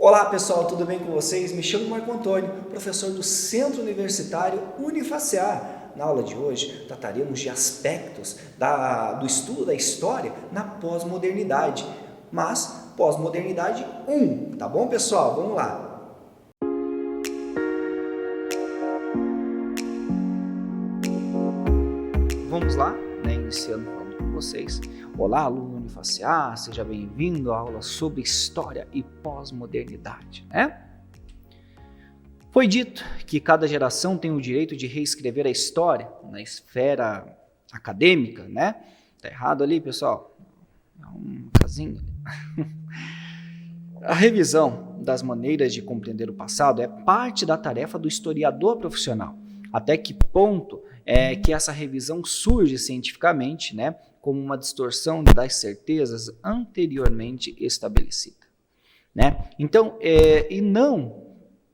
Olá pessoal, tudo bem com vocês? Me chamo Marco Antônio, professor do Centro Universitário Unifacear. Na aula de hoje trataremos de aspectos do estudo da história na pós-modernidade, mas pós-modernidade 1, tá bom pessoal? Vamos lá! Vamos lá, iniciando falando com vocês. Olá, aluno Unifacear, seja bem-vindo à aula sobre história e pós-modernidade, Foi dito que cada geração tem o direito de reescrever a história na esfera acadêmica, Tá errado ali, pessoal? É um casinho. A revisão das maneiras de compreender o passado é parte da tarefa do historiador profissional. Até que ponto é que essa revisão surge cientificamente, como uma distorção das certezas anteriormente estabelecidas, Então, e não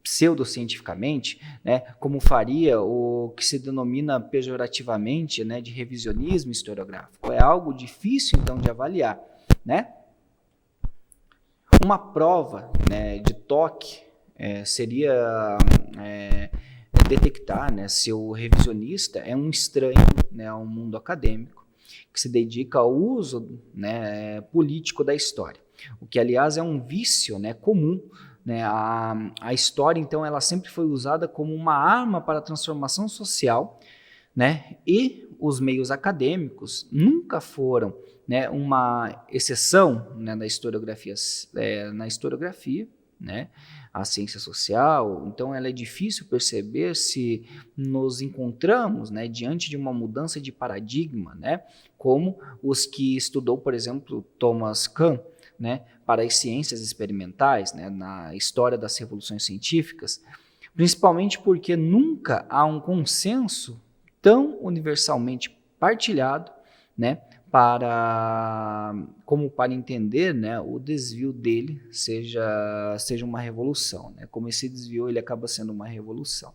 pseudocientificamente, como faria o que se denomina pejorativamente, de revisionismo historiográfico. É algo difícil, então, de avaliar, Uma prova de toque seria detectar se o revisionista é um estranho ao mundo acadêmico que se dedica ao uso político da história, o que, aliás, é um vício comum. A história, então, ela sempre foi usada como uma arma para a transformação social, e os meios acadêmicos nunca foram uma exceção na historiografia, a ciência social. Então ela é difícil perceber se nos encontramos diante de uma mudança de paradigma, como os que estudou, por exemplo, Thomas Kuhn, para as ciências experimentais, na história das revoluções científicas, principalmente porque nunca há um consenso tão universalmente partilhado, como para entender o desvio dele seja uma revolução, como esse desvio ele acaba sendo uma revolução.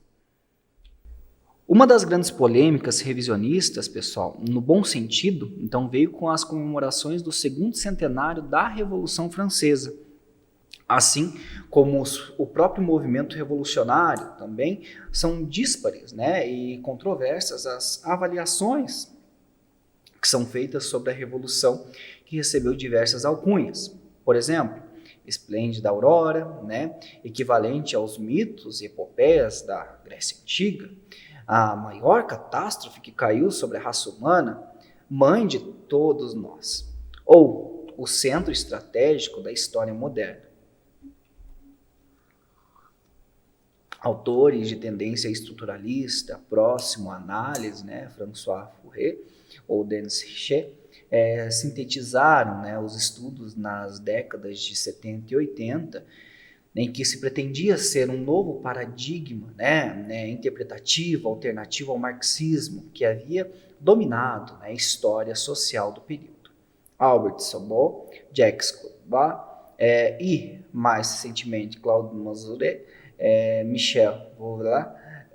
Uma das grandes polêmicas revisionistas, pessoal, no bom sentido, então veio com as comemorações do segundo centenário da Revolução Francesa, assim como o próprio movimento revolucionário também são díspares e controversas as avaliações que são feitas sobre a Revolução, que recebeu diversas alcunhas. Por exemplo, Esplêndida Aurora, equivalente aos mitos e epopeias da Grécia Antiga, a maior catástrofe que caiu sobre a raça humana, mãe de todos nós, ou o centro estratégico da história moderna. Autores de tendência estruturalista, próximo à análise, François Furet ou Denis Richet, sintetizaram os estudos nas décadas de 70 e 80, em que se pretendia ser um novo paradigma interpretativo, alternativo ao marxismo, que havia dominado a história social do período. Albert Sabot, Jacques Courbat e, mais recentemente, Claude Mazuret, Michel Vouvray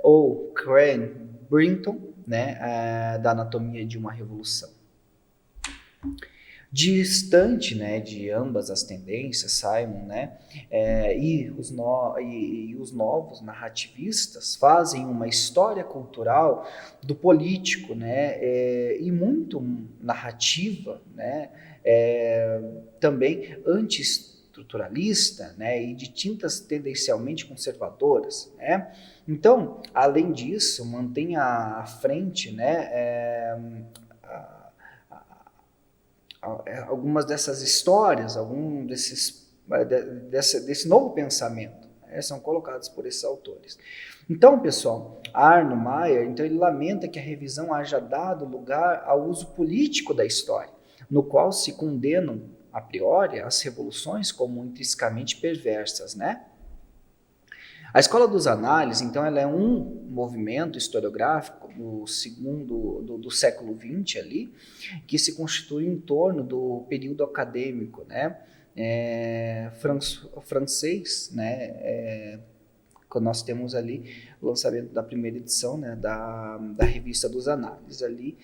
ou Crane Brinton, da anatomia de uma revolução. Distante de ambas as tendências, Simon e os novos narrativistas fazem uma história cultural do político e muito narrativa, também anti-estruturalista e de tintas tendencialmente conservadoras. Então, além disso, mantém à frente algumas dessas histórias, desse novo pensamento, são colocados por esses autores. Então, pessoal, Arno Mayer, então, ele lamenta que a revisão haja dado lugar ao uso político da história, no qual se condenam, a priori, as revoluções como intrinsecamente perversas, A escola dos análises, então, ela é um movimento historiográfico do século XX ali, que se constitui em torno do período acadêmico, francês, quando nós temos ali o lançamento da primeira edição, da revista dos análises ali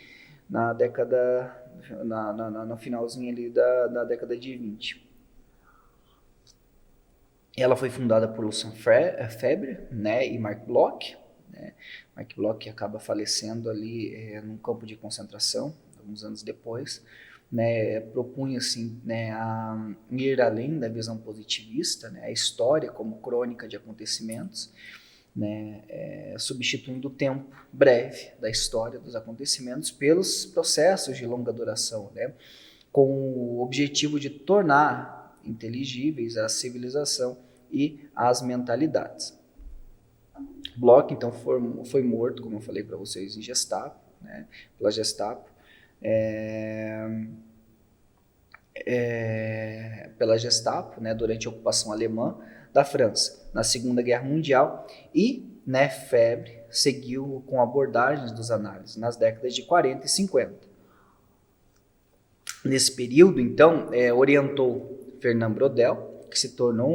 na década, no finalzinho ali da década de 20. Ela foi fundada por Lucian Febvre, né, e Marc Bloch, né? Marc Bloch acaba falecendo ali num campo de concentração, alguns anos depois, né, propunha assim, né, a ir além da visão positivista, né, a história como crônica de acontecimentos, né, substituindo o tempo breve da história dos acontecimentos pelos processos de longa duração, né, com o objetivo de tornar inteligíveis a civilização e as mentalidades. Bloch, então, foi morto, como eu falei para vocês, em Gestapo, né, pela Gestapo, pela Gestapo, né, durante a ocupação alemã da França, na Segunda Guerra Mundial, e, né, Febvre seguiu com abordagens dos análises nas décadas de 40 e 50. Nesse período, então, orientou Fernand Braudel, que se tornou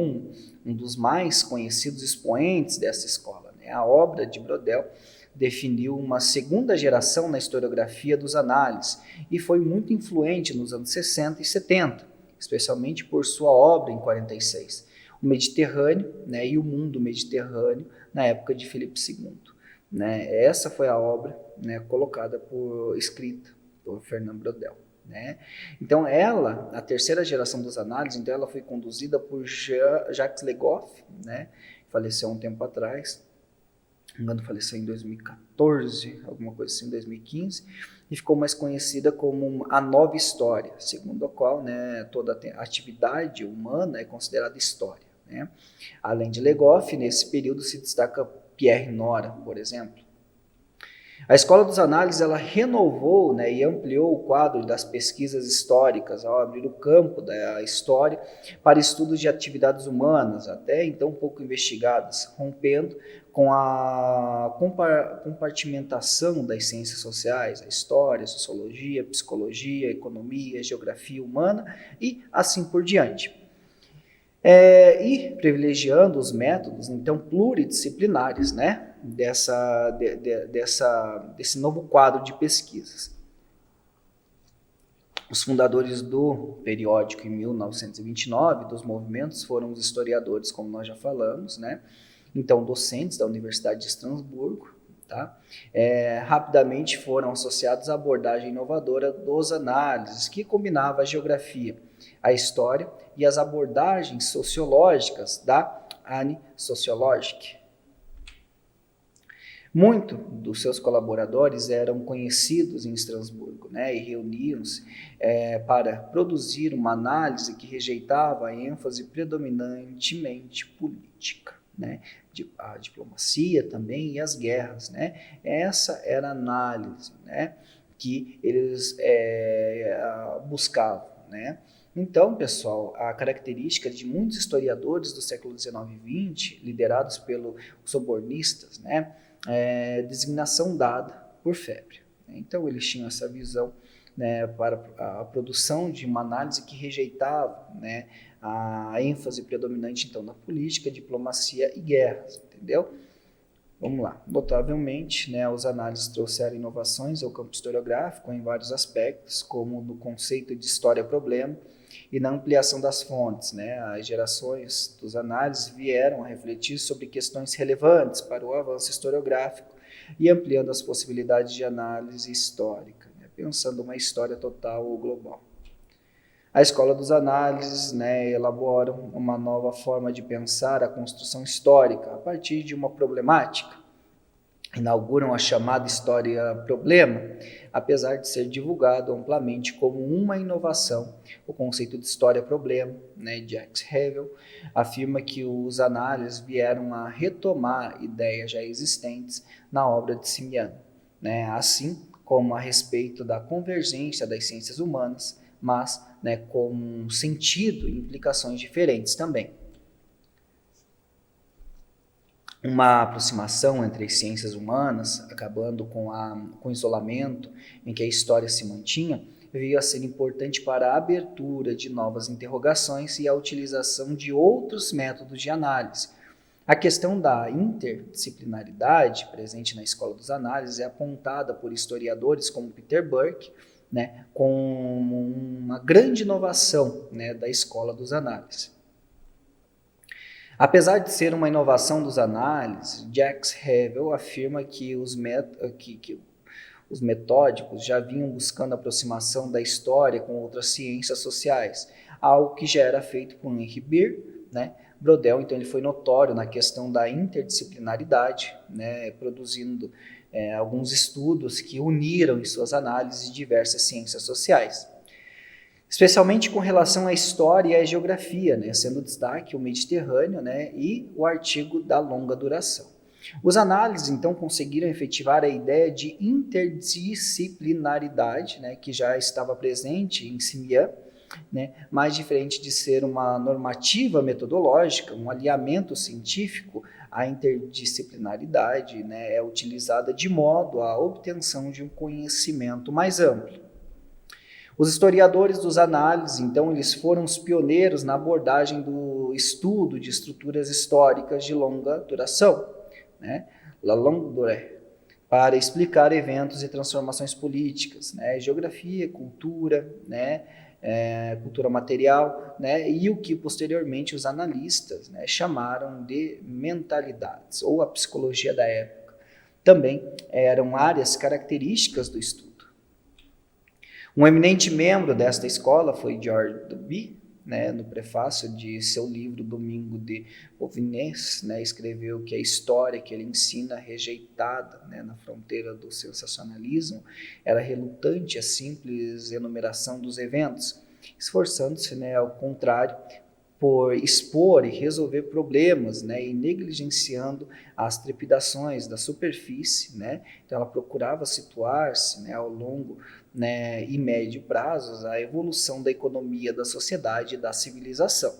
um dos mais conhecidos expoentes dessa escola, né? A obra de Braudel definiu uma segunda geração na historiografia dos análises e foi muito influente nos anos 60 e 70, especialmente por sua obra em 46, O Mediterrâneo, né, e o Mundo Mediterrâneo, na época de Filipe II. Né? Essa foi a obra, né, escrita por Fernand Braudel. Né? Então ela, a terceira geração dos análises, então ela foi conduzida por Jacques Le Goff, né? Faleceu há um tempo atrás, engano, faleceu em 2014, alguma coisa assim, 2015, e ficou mais conhecida como a Nova História, segundo a qual, né, toda a atividade humana é considerada história. Né? Além de Le Goff, nesse período se destaca Pierre Nora, por exemplo. A Escola dos Análises ela renovou, né, e ampliou o quadro das pesquisas históricas ao abrir o campo da história para estudos de atividades humanas, até então pouco investigadas, rompendo com a compartimentação das ciências sociais, a história, a sociologia, a psicologia, a economia, a geografia humana e assim por diante. E privilegiando os métodos, então, pluridisciplinares, né, desse novo quadro de pesquisas. Os fundadores do periódico em 1929, dos movimentos, foram os historiadores, como nós já falamos, né, então docentes da Universidade de Estrasburgo, tá? Rapidamente foram associados à abordagem inovadora dos análises, que combinava a geografia, a história e as abordagens sociológicas da Anne Sociologique. Muitos dos seus colaboradores eram conhecidos em Estrasburgo, né, e reuniam-se para produzir uma análise que rejeitava a ênfase predominantemente política, né, a diplomacia também e as guerras. Né, essa era a análise, né, que eles buscavam. Né. Então, pessoal, a característica de muitos historiadores do século XIX e XX, liderados pelos sobornistas, né, designação dada por Febvre. Então, eles tinham essa visão, né, para a produção de uma análise que rejeitava, né, a ênfase predominante, então, na política, diplomacia e guerras, entendeu? Vamos lá. Notavelmente, né, os análises trouxeram inovações ao campo historiográfico em vários aspectos, como no conceito de história-problema e na ampliação das fontes. Né? As gerações dos análises vieram a refletir sobre questões relevantes para o avanço historiográfico e ampliando as possibilidades de análise histórica, né? Pensando uma história total ou global. A Escola dos Análises, né, elabora uma nova forma de pensar a construção histórica a partir de uma problemática. Inauguram a chamada história-problema, apesar de ser divulgado amplamente como uma inovação. O conceito de história-problema, né, Jacques Havel, afirma que os análises vieram a retomar ideias já existentes na obra de Simiano, né, assim como a respeito da convergência das ciências humanas, mas, né, com um sentido e implicações diferentes também. Uma aproximação entre as ciências humanas, acabando com o isolamento em que a história se mantinha, veio a ser importante para a abertura de novas interrogações e a utilização de outros métodos de análise. A questão da interdisciplinaridade, presente na Escola dos Análises, é apontada por historiadores como Peter Burke, né, como uma grande inovação, né, da Escola dos Análises. Apesar de ser uma inovação dos análises, Jacques Revel afirma que os metódicos já vinham buscando a aproximação da história com outras ciências sociais, algo que já era feito por Henri Beer, né? Brodel, então, ele foi notório na questão da interdisciplinaridade, né? Produzindo alguns estudos que uniram em suas análises diversas ciências sociais, especialmente com relação à história e à geografia, né? Sendo destaque o Mediterrâneo, né? E o artigo da longa duração. Os análises, então, conseguiram efetivar a ideia de interdisciplinaridade, né, que já estava presente em Simian, né, mas diferente de ser uma normativa metodológica, um alinhamento científico, a interdisciplinaridade, né, é utilizada de modo à obtenção de um conhecimento mais amplo. Os historiadores dos análises, então, eles foram os pioneiros na abordagem do estudo de estruturas históricas de longa duração, né, la longue durée, para explicar eventos e transformações políticas, né, geografia, cultura, né, cultura material, né, e o que posteriormente os analistas, né, chamaram de mentalidades, ou a psicologia da época. Também eram áreas características do estudo. Um eminente membro desta escola foi George Duby, né, no prefácio de seu livro Domingo de Povinés, né, escreveu que a história que ele ensina, rejeitada, né, na fronteira do sensacionalismo, era relutante à simples enumeração dos eventos, esforçando-se, né, ao contrário, por expor e resolver problemas, né, e negligenciando as trepidações da superfície, né, então ela procurava situar-se, né, ao longo, né, e médio prazos a evolução da economia, da sociedade e da civilização.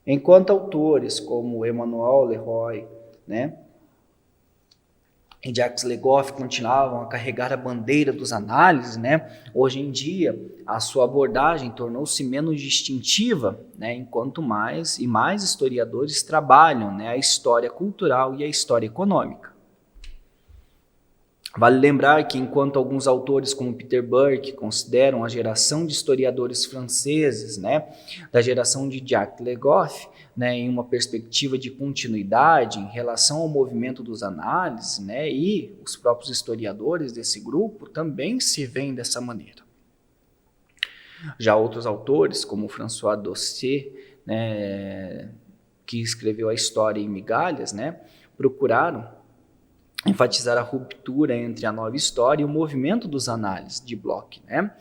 Enquanto autores como Emmanuel Leroy, né, e Jacques Legoff continuavam a carregar a bandeira dos análises, né, hoje em dia a sua abordagem tornou-se menos distintiva, né, enquanto mais e mais historiadores trabalham, né, a história cultural e a história econômica. Vale lembrar que, enquanto alguns autores como Peter Burke consideram a geração de historiadores franceses, né, da geração de Jacques Legoff, né, em uma perspectiva de continuidade em relação ao movimento dos análises, né, e os próprios historiadores desse grupo também se veem dessa maneira. Já outros autores, como François Dossier, né, que escreveu a História em Migalhas, né, procuraram enfatizar a ruptura entre a nova história e o movimento dos análises de Bloch, né?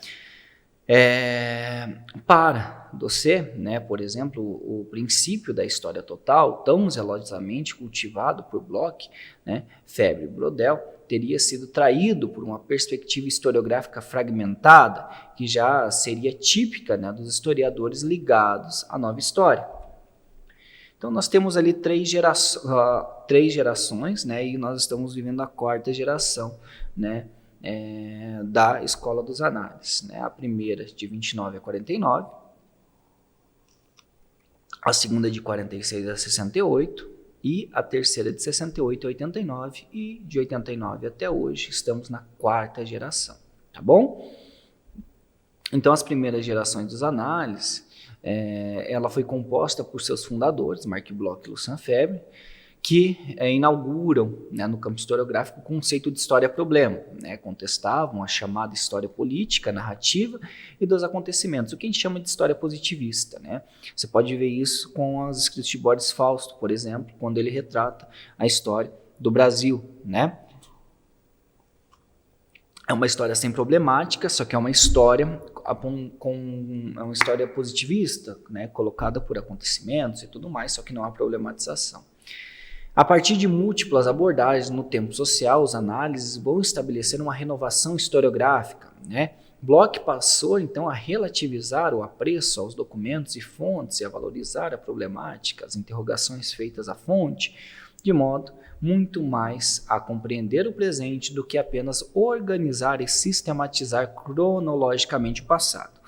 Para Dossier, né, por exemplo, o princípio da história total, tão zelosamente cultivado por Bloch, né, Febvre e Brodel, teria sido traído por uma perspectiva historiográfica fragmentada, que já seria típica, né, dos historiadores ligados à nova história. Então, nós temos ali três gerações, né, e nós estamos vivendo a quarta geração, né, da Escola dos Análises. Né, a primeira de 29 a 49, a segunda de 46 a 68, e a terceira de 68 a 89, e de 89 até hoje estamos na quarta geração, tá bom? Então, as primeiras gerações dos análises, ela foi composta por seus fundadores, Marc Bloch e Lucien Febvre, que inauguram, né, no campo historiográfico o conceito de história-problema, né, contestavam a chamada história política, narrativa e dos acontecimentos, o que a gente chama de história positivista. Né? Você pode ver isso com os escritos de Boris Fausto, por exemplo, quando ele retrata a história do Brasil. Né? É uma história sem problemática, só que é uma história é uma história positivista, né, colocada por acontecimentos e tudo mais, só que não há problematização. A partir de múltiplas abordagens no tempo social, os análises vão estabelecer uma renovação historiográfica. Né? Bloch passou, então, a relativizar o apreço aos documentos e fontes e a valorizar a problemática, as interrogações feitas à fonte, de modo muito mais a compreender o presente do que apenas organizar e sistematizar cronologicamente o passado.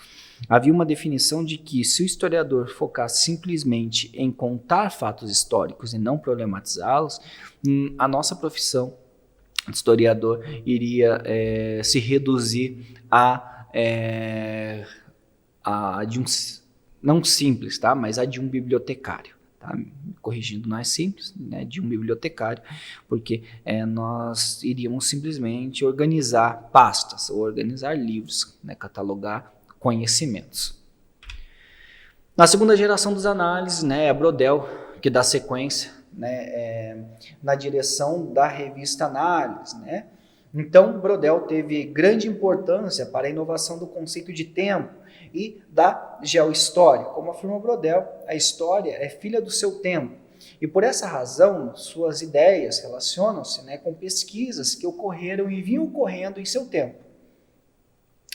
Havia uma definição de que, se o historiador focasse simplesmente em contar fatos históricos e não problematizá-los, a nossa profissão de historiador iria se reduzir a de um, não simples, tá? Mas a de um bibliotecário. tá? Corrigindo, não é simples, né, de um bibliotecário, porque nós iríamos simplesmente organizar pastas, ou organizar livros, né, catalogar conhecimentos. Na segunda geração dos análises, né, é Brodel que dá sequência, né, na direção da revista Análise, né? Então, Brodel teve grande importância para a inovação do conceito de tempo e da geohistória. Como afirma Brodel, a história é filha do seu tempo. E por essa razão, suas ideias relacionam-se, né, com pesquisas que ocorreram e vinham ocorrendo em seu tempo.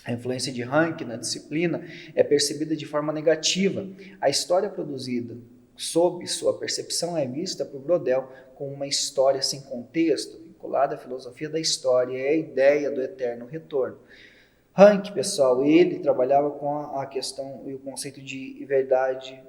A influência de Rank na disciplina é percebida de forma negativa. A história produzida sob sua percepção é vista por Brodel como uma história sem contexto, vinculada à filosofia da história e à ideia do eterno retorno. Rank, pessoal, ele trabalhava com a questão e o conceito de verdade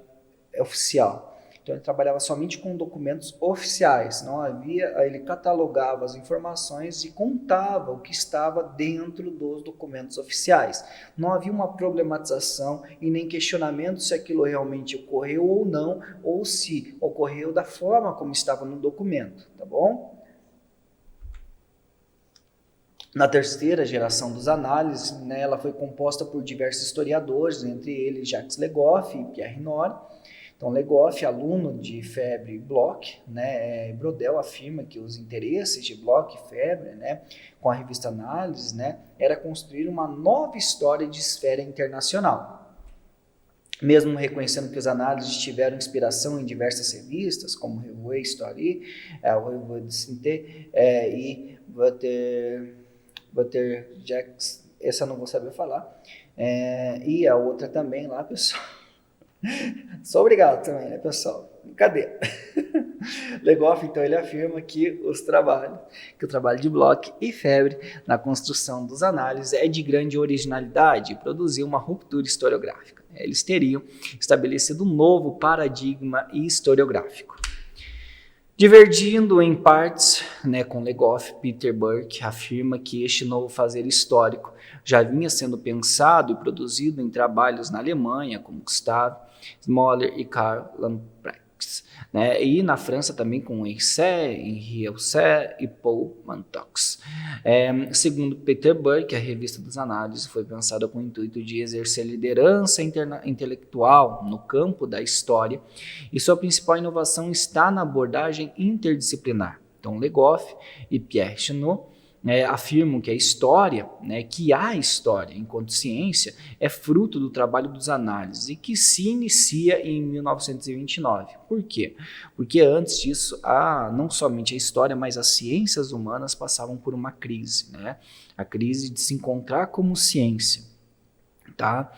oficial. Então ele trabalhava somente com documentos oficiais, não havia, ele catalogava as informações e contava o que estava dentro dos documentos oficiais. Não havia uma problematização e nem questionamento se aquilo realmente ocorreu ou não, ou se ocorreu da forma como estava no documento, tá bom? Na terceira geração dos análises, né, ela foi composta por diversos historiadores, entre eles Jacques Le Goff e Pierre Nord. Então, Le Goff, aluno de Febvre e Bloch, né, Brodel afirma que os interesses de Bloch e Febvre, né, com a revista Análise, né, era construir uma nova história de esfera internacional. Mesmo reconhecendo que os análises tiveram inspiração em diversas revistas, como Revue Historique, Revue de Santé e Butter Jacks, essa eu não vou saber falar, e a outra também lá, pessoal. Só obrigado também, né, pessoal? Cadê? Le Goff, então, ele afirma que o trabalho de Bloch e Febvre na construção dos análises é de grande originalidade e produziu uma ruptura historiográfica. Eles teriam estabelecido um novo paradigma historiográfico. Divergindo em partes, né, com Le Goff, Peter Burke afirma que este novo fazer histórico já vinha sendo pensado e produzido em trabalhos na Alemanha, como Gustave Smoller e Karl Lamprecht, né, e na França também com Henri Husserl e Paul Mantoux. Segundo Peter Burke, a revista das análises foi pensada com o intuito de exercer liderança intelectual no campo da história e sua principal inovação está na abordagem interdisciplinar. Então, Le Goff e Pierre Chenot afirmam que a história, né, que a história, enquanto ciência, é fruto do trabalho dos análises e que se inicia em 1929. Por quê? Porque antes disso, não somente a história, mas as ciências humanas passavam por uma crise, né? A crise de se encontrar como ciência, tá?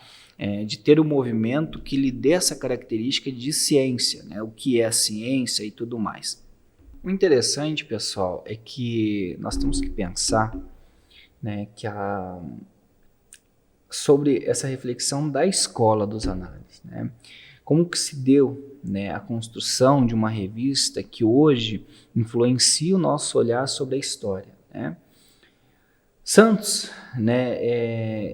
De ter um movimento que lhe dê essa característica de ciência, né? O que é a ciência e tudo mais. O interessante, pessoal, é que nós temos que pensar, né, sobre essa reflexão da escola dos análises, né? Como que se deu, né, a construção de uma revista que hoje influencia o nosso olhar sobre a história, né? Santos, né,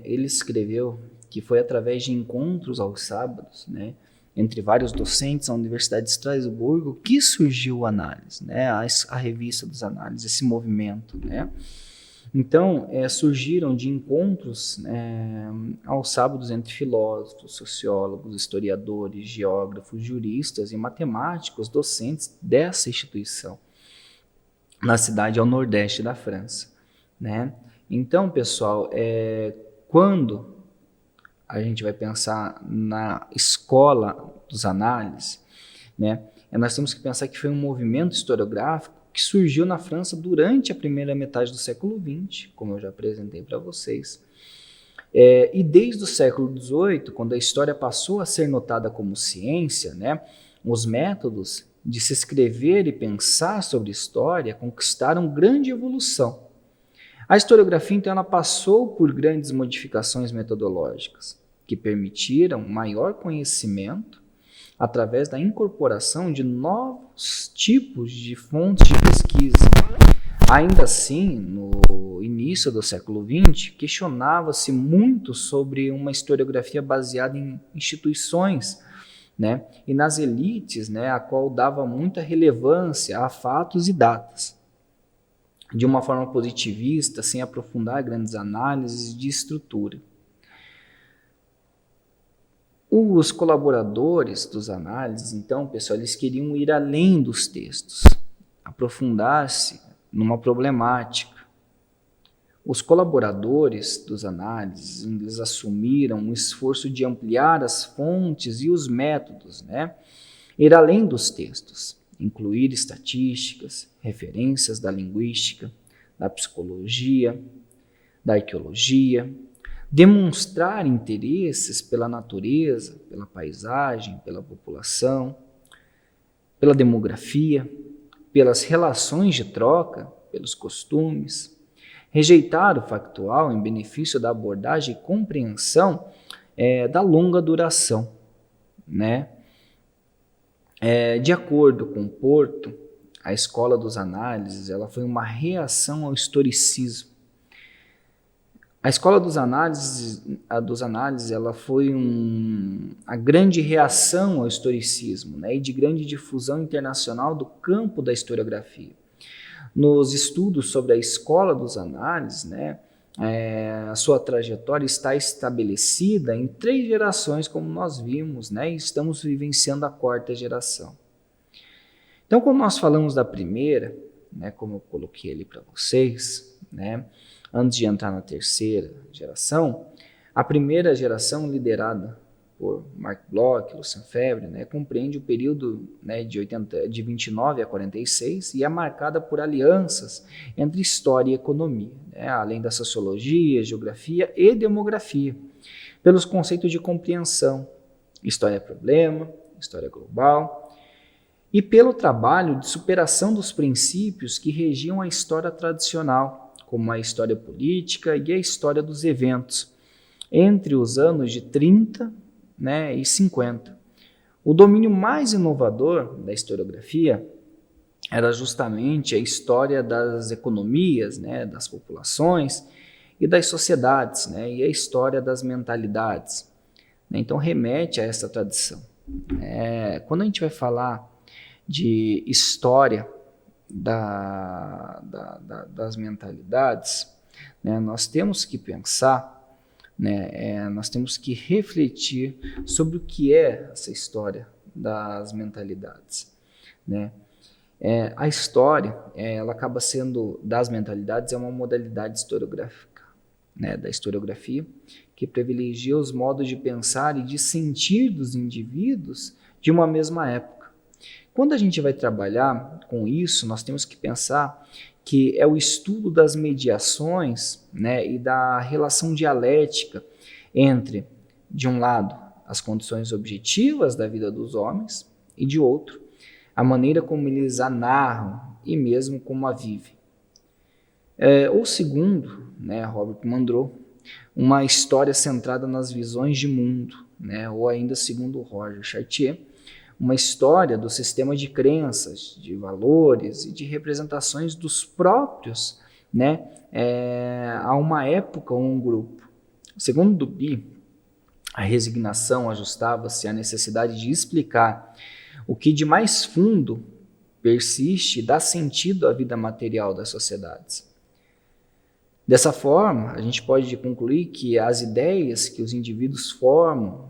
ele escreveu que foi através de encontros aos sábados, né, entre vários docentes da Universidade de Estrasburgo, que surgiu a análise, né, a revista dos análises, esse movimento, né. Então, surgiram de encontros aos sábados entre filósofos, sociólogos, historiadores, geógrafos, juristas e matemáticos, docentes dessa instituição, na cidade ao nordeste da França, né. Então, pessoal, quando a gente vai pensar na escola dos análises, né, nós temos que pensar que foi um movimento historiográfico que surgiu na França durante a primeira metade do século XX, como eu já apresentei para vocês. E desde o século XVIII, quando a história passou a ser notada como ciência, né, os métodos de se escrever e pensar sobre história conquistaram grande evolução. A historiografia, então, ela passou por grandes modificações metodológicas, que permitiram maior conhecimento através da incorporação de novos tipos de fontes de pesquisa. Ainda assim, no início do século XX, questionava-se muito sobre uma historiografia baseada em instituições, né? E nas elites, né, a qual dava muita relevância a fatos e datas, de uma forma positivista, sem aprofundar grandes análises de estrutura. Os colaboradores dos análises, então, pessoal, eles queriam ir além dos textos, aprofundar-se numa problemática. Os colaboradores dos análises, eles assumiram um esforço de ampliar as fontes e os métodos, né? Ir além dos textos, incluir estatísticas, referências da linguística, da psicologia, da arqueologia, demonstrar interesses pela natureza, pela paisagem, pela população, pela demografia, pelas relações de troca, pelos costumes, rejeitar o factual em benefício da abordagem e compreensão da longa duração, né? De acordo com Porto, a escola dos análises ela foi uma reação ao historicismo. A escola dos análises ela foi a grande reação ao historicismo, né, e de grande difusão internacional do campo da historiografia. Nos estudos sobre a escola dos análises, né, a sua trajetória está estabelecida em 3 gerações, como nós vimos, né, e estamos vivenciando a 4ª geração. Então, como nós falamos da primeira, né, como eu coloquei ali para vocês, né, antes de entrar na 3ª geração, a primeira geração liderada por Marc Bloch, Lucien Febvre, né, compreende o período, né, de 29 a 46 e é marcada por alianças entre história e economia, né, além da sociologia, geografia e demografia, pelos conceitos de compreensão, história-problema, história global, e pelo trabalho de superação dos princípios que regiam a história tradicional, como a história política e a história dos eventos, entre os anos de 30, né, e 50. O domínio mais inovador da historiografia era justamente a história das economias, né, das populações e das sociedades, né, e a história das mentalidades. Então, remete a essa tradição. Quando a gente vai falar de história das mentalidades, né, nós temos que pensar, né, nós temos que refletir sobre o que é essa história das mentalidades, né? A história, ela acaba sendo, das mentalidades, é uma modalidade historiográfica, né, da historiografia, que privilegia os modos de pensar e de sentir dos indivíduos de uma mesma época. Quando a gente vai trabalhar com isso, nós temos que pensar que é o estudo das mediações, né, e da relação dialética entre, de um lado, as condições objetivas da vida dos homens e, de outro, a maneira como eles a narram e mesmo como a vivem. Ou segundo, né, Robert Monroe, uma história centrada nas visões de mundo, né, ou ainda segundo Roger Chartier, uma história do sistema de crenças, de valores e de representações dos próprios, né, a uma época ou um grupo. Segundo Duby, a resignação ajustava-se à necessidade de explicar o que de mais fundo persiste e dá sentido à vida material das sociedades. Dessa forma, a gente pode concluir que as ideias que os indivíduos formam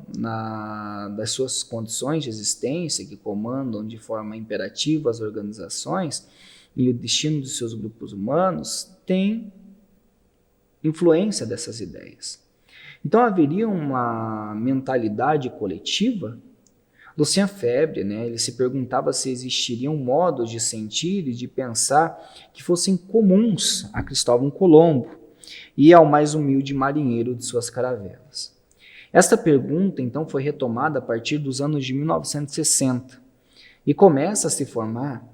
das suas condições de existência, que comandam de forma imperativa as organizações e o destino de seus grupos humanos, têm influência dessas ideias. Então, haveria uma mentalidade coletiva? Lucien Febvre, né, ele se perguntava se existiriam modos de sentir e de pensar que fossem comuns a Cristóvão Colombo e ao mais humilde marinheiro de suas caravelas. Esta pergunta, então, foi retomada a partir dos anos de 1960 e começa a se formar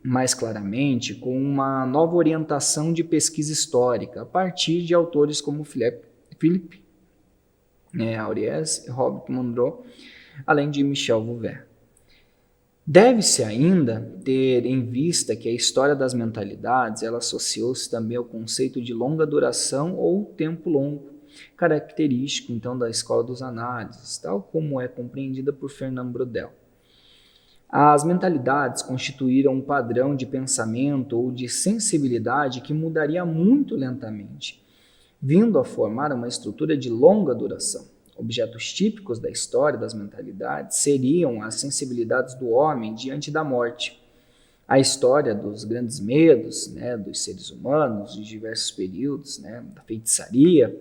mais claramente com uma nova orientação de pesquisa histórica a partir de autores como Philippe Auriès e Robert Monroe, além de Michel Vouvert. Deve-se ainda ter em vista que a história das mentalidades ela associou-se também ao conceito de longa duração ou tempo longo, característico então da escola dos análises, tal como é compreendida por Fernand Braudel. As mentalidades constituíram um padrão de pensamento ou de sensibilidade que mudaria muito lentamente, vindo a formar uma estrutura de longa duração. Objetos típicos da história das mentalidades seriam as sensibilidades do homem diante da morte, a história dos grandes medos, né, dos seres humanos, de diversos períodos, né, da feitiçaria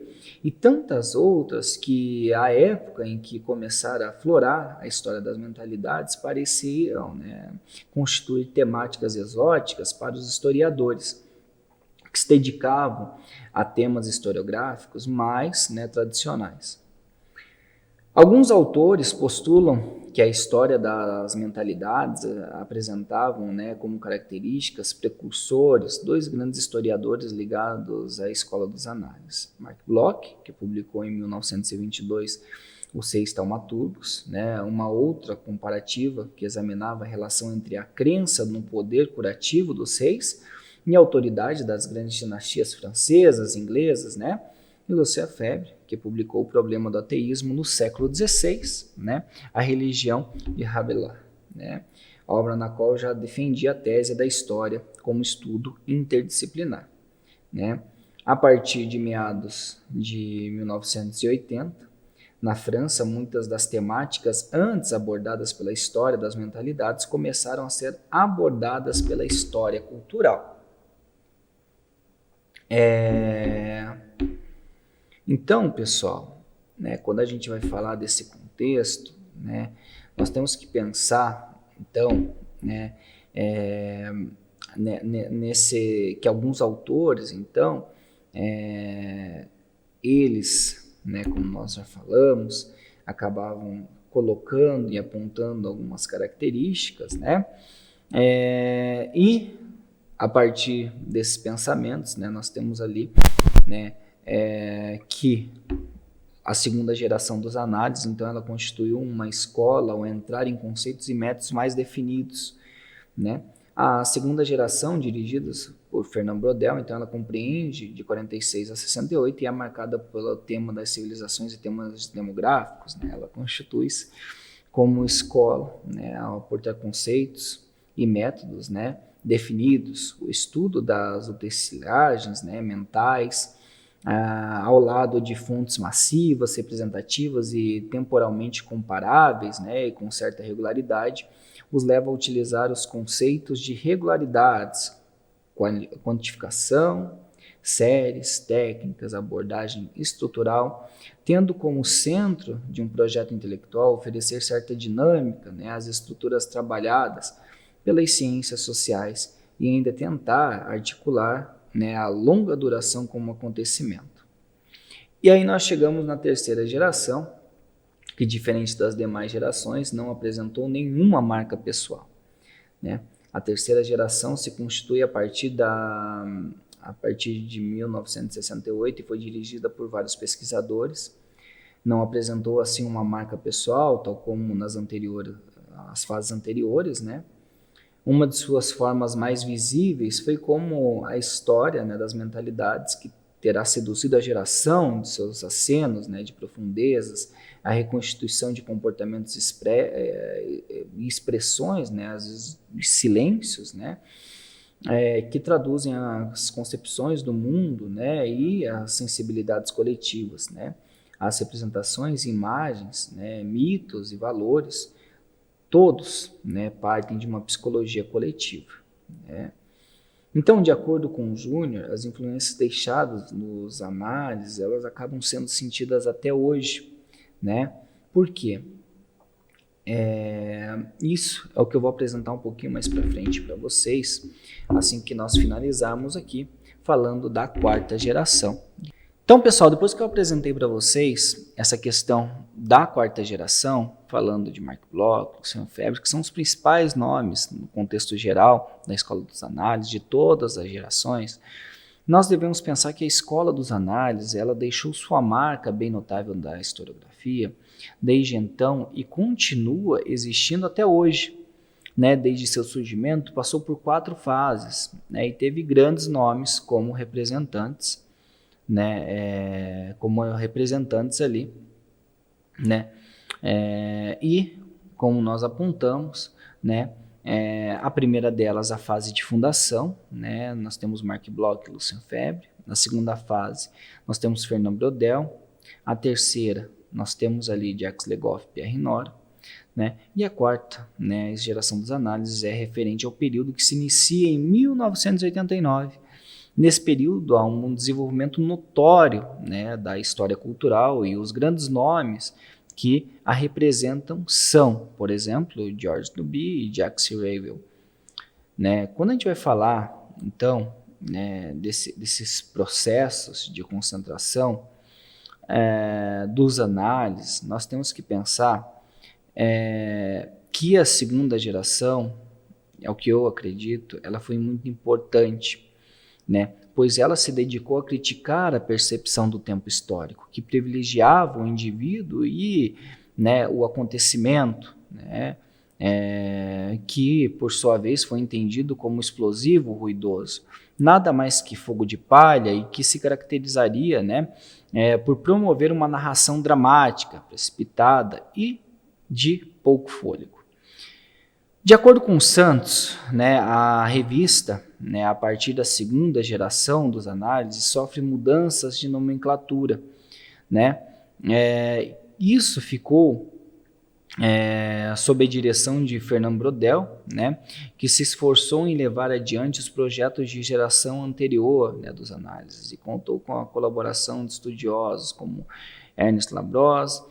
e tantas outras que, à época em que começara a aflorar a história das mentalidades, pareciam, né, constituir temáticas exóticas para os historiadores, que se dedicavam a temas historiográficos mais, né, tradicionais. Alguns autores postulam que a história das mentalidades apresentavam, né, como características precursores dois grandes historiadores ligados à escola dos análises. Mark Bloch, que publicou em 1922 os Seis Taumaturgos, né, uma outra comparativa que examinava a relação entre a crença no poder curativo dos reis e a autoridade das grandes dinastias francesas, inglesas, né, e Lucien Febvre, que publicou O Problema do Ateísmo no século XVI, né, A Religião de Rabelais, né, obra na qual já defendia a tese da história como estudo interdisciplinar. Né. A partir de meados de 1980, na França, muitas das temáticas antes abordadas pela história das mentalidades começaram a ser abordadas pela história cultural. Então, pessoal, né, quando a gente vai falar desse contexto, né, nós temos que pensar, então, né, que alguns autores, então, eles, né, como nós já falamos, acabavam colocando e apontando algumas características, né, e a partir desses pensamentos, né, nós temos ali, né, que a segunda geração dos análises, então, ela constituiu uma escola ao entrar em conceitos e métodos mais definidos, né? A segunda geração, dirigida por Fernand Braudel, então, ela compreende de 46 a 68 e é marcada pelo tema das civilizações e temas demográficos, né? Ela constitui-se como escola, né, ao aportar conceitos e métodos, né, definidos, o estudo das utensiliagens, né, mentais, ao lado de fontes massivas, representativas e temporalmente comparáveis, né, e com certa regularidade, os leva a utilizar os conceitos de regularidades, quantificação, séries, técnicas, abordagem estrutural, tendo como centro de um projeto intelectual oferecer certa dinâmica, né, às estruturas trabalhadas pelas ciências sociais e ainda tentar articular, né, a longa duração como acontecimento. E aí nós chegamos na terceira geração, que diferente das demais gerações, não apresentou nenhuma marca pessoal. Né? A terceira geração se constitui a partir de 1968 e foi dirigida por vários pesquisadores. Não apresentou assim uma marca pessoal, tal como nas fases anteriores, né? Uma de suas formas mais visíveis foi como a história, né, das mentalidades que terá seduzido a geração de seus acenos, né, de profundezas, a reconstituição de comportamentos e expressões, né, às vezes silêncios, né, que traduzem as concepções do mundo, né, e as sensibilidades coletivas, né, as representações, imagens, né, mitos e valores. Todos, né, partem de uma psicologia coletiva. Né? Então, de acordo com o Júnior, as influências deixadas nos análises, elas acabam sendo sentidas até hoje. Né? Por quê? Isso é o que eu vou apresentar um pouquinho mais para frente para vocês, assim que nós finalizarmos aqui, falando da quarta geração. Então, pessoal, depois que eu apresentei para vocês essa questão da quarta geração, falando de Mark Bloch, Lucien Febvre, que são os principais nomes no contexto geral da escola dos análises, de todas as gerações, nós devemos pensar que a escola dos análises, ela deixou sua marca bem notável da historiografia desde então e continua existindo até hoje. Né? Desde seu surgimento, passou por 4 fases, né? E teve grandes nomes como representantes, né, como representantes ali, né, e como nós apontamos, né, a primeira delas, a fase de fundação, né, nós temos Marc Bloch e Lucien Febvre. Na segunda fase, nós temos Fernand Braudel. A terceira, nós temos ali Jacques Le Goff e Pierre Nora, né? E a quarta, né, geração das análises, é referente ao período que se inicia em 1989. Nesse período, há um desenvolvimento notório, né, da história cultural, e os grandes nomes que a representam são, por exemplo, Georges Duby e Jacques Ravel, né? Quando a gente vai falar, então, né, desses processos de concentração dos análises, nós temos que pensar que a segunda geração, é o que eu acredito, ela foi muito importante, né, pois ela se dedicou a criticar a percepção do tempo histórico, que privilegiava o indivíduo e, né, o acontecimento, né, que, por sua vez, foi entendido como explosivo, ruidoso, nada mais que fogo de palha, e que se caracterizaria, né, por promover uma narração dramática, precipitada e de pouco fôlego. De acordo com Santos, né, a revista, né, a partir da segunda geração dos análises, sofre mudanças de nomenclatura, né? Isso ficou sob a direção de Fernand Braudel, né, que se esforçou em levar adiante os projetos de geração anterior, né, dos análises, e contou com a colaboração de estudiosos como Ernest Labrosse,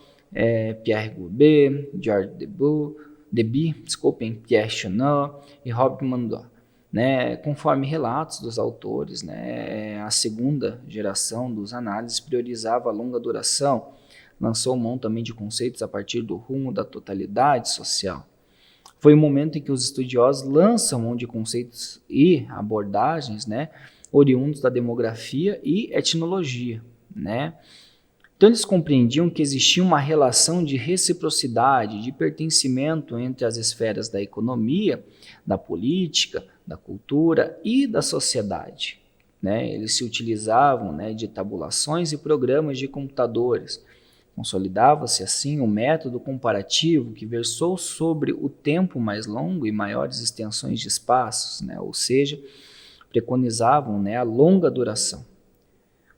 Pierre Courbet, Georges Deby, Pierre Chanot e Robert Mandois, né, conforme relatos dos autores, né, a segunda geração dos análises priorizava a longa duração, lançou mão também de conceitos a partir do rumo da totalidade social. Foi o momento em que os estudiosos lançam mão de conceitos e abordagens, né, oriundos da demografia e etnologia, né. Então eles compreendiam que existia uma relação de reciprocidade, de pertencimento entre as esferas da economia, da política, da cultura e da sociedade, né. Eles se utilizavam, né, de tabulações e programas de computadores. Consolidava-se assim um método comparativo que versou sobre o tempo mais longo e maiores extensões de espaços, né, ou seja, preconizavam, né, a longa duração.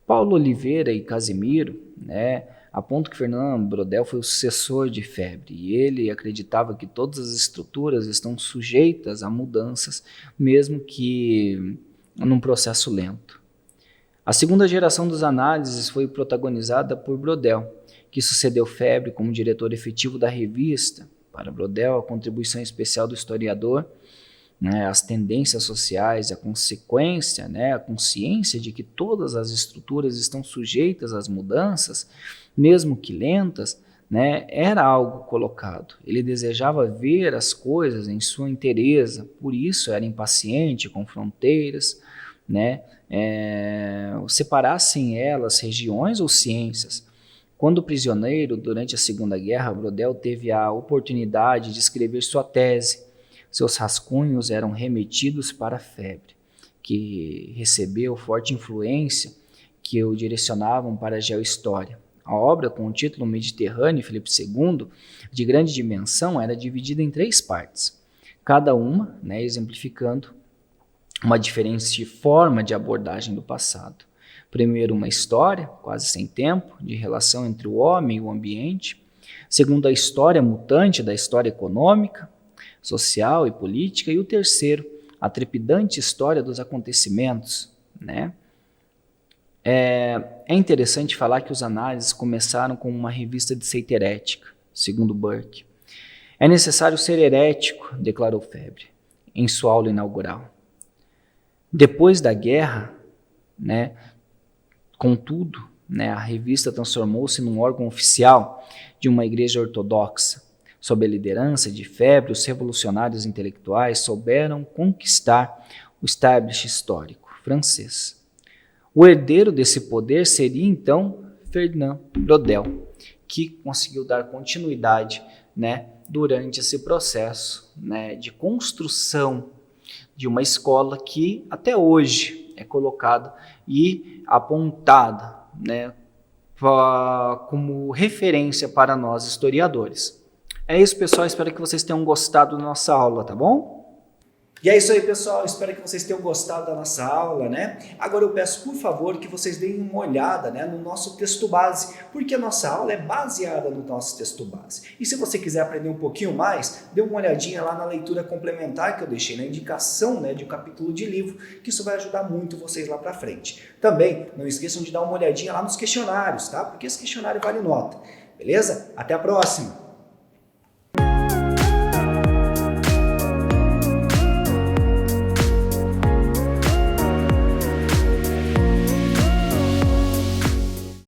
Paulo Oliveira e Casimiro, né, apontam que Fernand Braudel foi o sucessor de Febvre, e ele acreditava que todas as estruturas estão sujeitas a mudanças, mesmo que num processo lento. A segunda geração dos análises foi protagonizada por Braudel, que sucedeu Febvre como diretor efetivo da revista. Para Braudel, a contribuição especial do historiador, né, as tendências sociais, a consequência, né, a consciência de que todas as estruturas estão sujeitas às mudanças, mesmo que lentas, né, era algo colocado. Ele desejava ver as coisas em sua inteireza, por isso era impaciente com fronteiras, né, separassem elas regiões ou ciências. Quando prisioneiro, durante a Segunda Guerra, Braudel teve a oportunidade de escrever sua tese. Seus rascunhos eram remetidos para Febvre, que recebeu forte influência que o direcionavam para a geohistória. A obra, com o título Mediterrâneo Filipe II, de grande dimensão, era dividida em 3 partes, cada uma, né, exemplificando uma diferente forma de abordagem do passado. Primeiro, uma história, quase sem tempo, de relação entre o homem e o ambiente. Segundo, a história mutante da história econômica, social e política. E o terceiro, a trepidante história dos acontecimentos, né? É interessante falar que os análises começaram com uma revista de seita herética, segundo Burke. É necessário ser herético, declarou Febvre em sua aula inaugural. Depois da guerra, né, contudo, né, a revista transformou-se num órgão oficial de uma igreja ortodoxa. Sob a liderança de Febvre, os revolucionários intelectuais souberam conquistar o establishment histórico francês. O herdeiro desse poder seria, então, Fernand Braudel, que conseguiu dar continuidade, né, durante esse processo, né, de construção de uma escola que, até hoje, é colocada e apontada, né, como referência para nós historiadores. É isso, pessoal, espero que vocês tenham gostado da nossa aula, tá bom? E é isso aí, pessoal, espero que vocês tenham gostado da nossa aula, né? Agora eu peço, por favor, que vocês deem uma olhada, né, no nosso texto base, porque a nossa aula é baseada no nosso texto base. E se você quiser aprender um pouquinho mais, dê uma olhadinha lá na leitura complementar que eu deixei na indicação, né, de um capítulo de livro, que isso vai ajudar muito vocês lá para frente. Também, não esqueçam de dar uma olhadinha lá nos questionários, tá? Porque esse questionário vale nota. Beleza? Até a próxima!